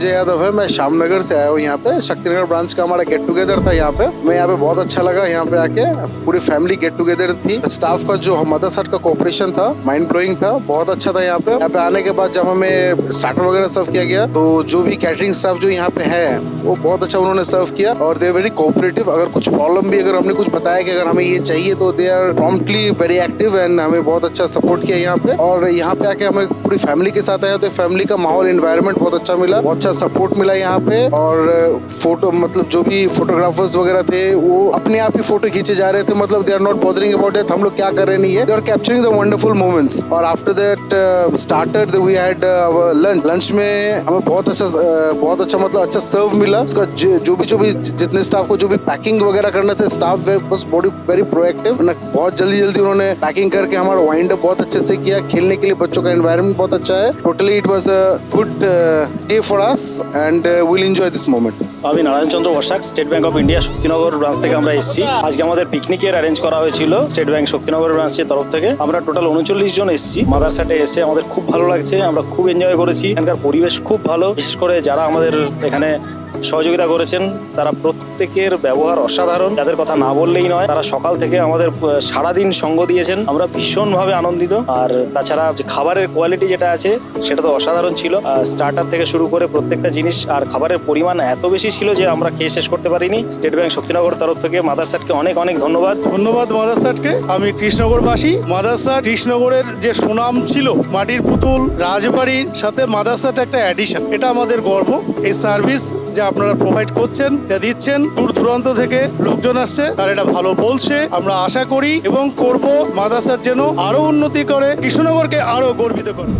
संजय यादव है। मैं श्यामनगर से आया हूँ यहाँ पे। शक्तिनगर ब्रांच का हमारा गेट टुगेदर था यहाँ पे। मैं यहाँ पे बहुत अच्छा लगा यहाँ पे आके। पूरी फैमिली गेट टुगेदर थी। स्टाफ का जो मदरसा का कोऑपरेशन था माइंड ब्लोइंग था, बहुत अच्छा था यहाँ पे। यहाँ पे आने के बाद जब हमें स्टार्टर वगैरह सर्व किया गया तो जो भी कैटरिंग स्टाफ जो यहाँ पे है वो बहुत अच्छा उन्होंने सर्व किया और दे वेरी कोऑपरेटिव। अगर कुछ प्रॉब्लम भी अगर हमने कुछ बताया कि अगर हमें ये चाहिए तो they are promptly very active and हमें बहुत अच्छा सपोर्ट किया यहाँ पे। और यहाँ पे आके हमें पूरी फैमिली के साथ आया तो फैमिली का माहौल एनवायरनमेंट बहुत अच्छा मिला, बहुत अच्छा सपोर्ट मिला यहाँ पे। और फोटो मतलब जो भी फोटोग्राफर्स वगैरह थे वो अपने आप ही फोटो खींचे जा रहे थे, मतलब they are not bothering about it हम लोग क्या कर रहे नहीं है, they are capturing the wonderful moments. और after that started we had lunch में हमें बहुत अच्छा मतलब अच्छा सर्व मिला। उसका जो भी जितने स्टाफ को जो भी पैकिंग वगैरह करना थे स्टाफ बस वेरी प्रोएक्टिव, बहुत जल्दी उन्होंने पैकिंग करके हमारा वाइंड अप बहुत अच्छे से किया। खेलने के लिए बच्चों का एनवायरनमेंट बहुत अच्छा है। Totally it was a good day for us and will enjoy this moment. আমি Narayan Chandra Basak, State Bank of India Shaktinagar branch থেকে আমরা এসেছি। আজকে আমাদের পিকনিকের অ্যারেঞ্জ করা হয়েছিল স্টেট ব্যাংক শক্তিনগর ব্রাঞ্চের তরফ থেকে। আমরা টোটাল 39 জন এসেছি। মাদারসাটে এসে আমাদের খুব ভালো লাগছে, আমরা খুব এনজয় করেছি। এখানকার পরিবেশ খুব ভালো, বিশেষ করে যারা আমাদের এখানে সহযোগিতা করেছেন তারা প্রত্যেকের ব্যবহার অসাধারণ, যাদের কথা না বললেই নয়। তারা সকাল থেকে আমাদের সারাদিন সঙ্গ দিয়েছেন, আমরা ভীষণভাবে আনন্দিত। আর তাছাড়া যে খাবারের কোয়ালিটি যেটা আছে সেটা তো অসাধারণ ছিল, স্টার্টার থেকে শুরু করে প্রত্যেকটা জিনিস। আর খাবারের পরিমাণ এত বেশি ছিল যে আমরা খেয়ে শেষ করতে পারিনি। স্টেট ব্যাংক শক্তিনগর তরফ থেকে মাদারসাটকে অনেক ধন্যবাদ। মাদারসাটকে। আমি কৃষ্ণনগরবাসী। মাদারসাট কৃষ্ণনগরের যে সুনাম ছিল মাটির পুতুল রাজবাড়ির সাথে মাদারসাট একটা অ্যাডিশন, এটা আমাদের গর্ব। এই সার্ভিস যে আপনারা প্রোভাইড করছেন, যা দিচ্ছেন, দূর দূরান্ত থেকে লোকজন আসছে, তারা এটা ভালো বলছে। আমরা আশা করি এবং করব মাদারসাট যেন আরো উন্নতি করে, কৃষ্ণনগরকে আরো গর্বিত করে।